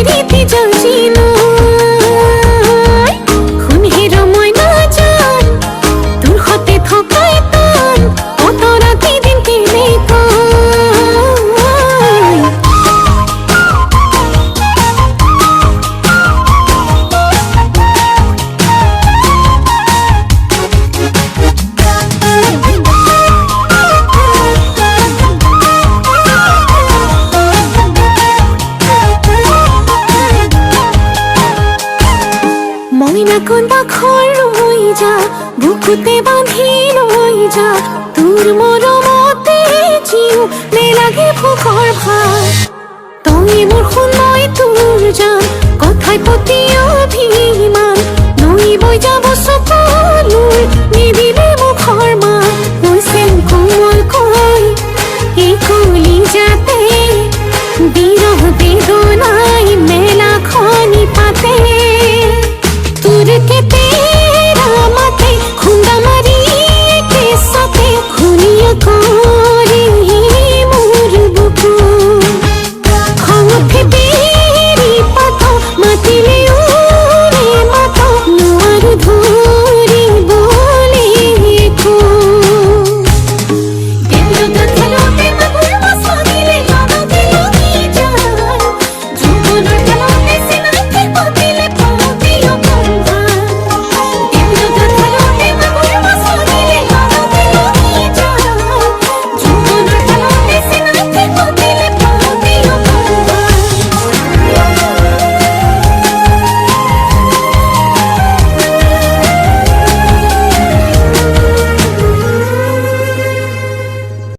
রীতি যাচিল শুন হের ময়না জান তোর হতে থকাই টান অত রাতি দিন কেনে ময়না কোন বাখর রই যা বুকুতে বাঁধি লই যা তোর মরমতে জিউ নেলাগে ফুকর ভার তুই মোর শুনই তোর জান কথায় প্রতি অভিমান নই বই যা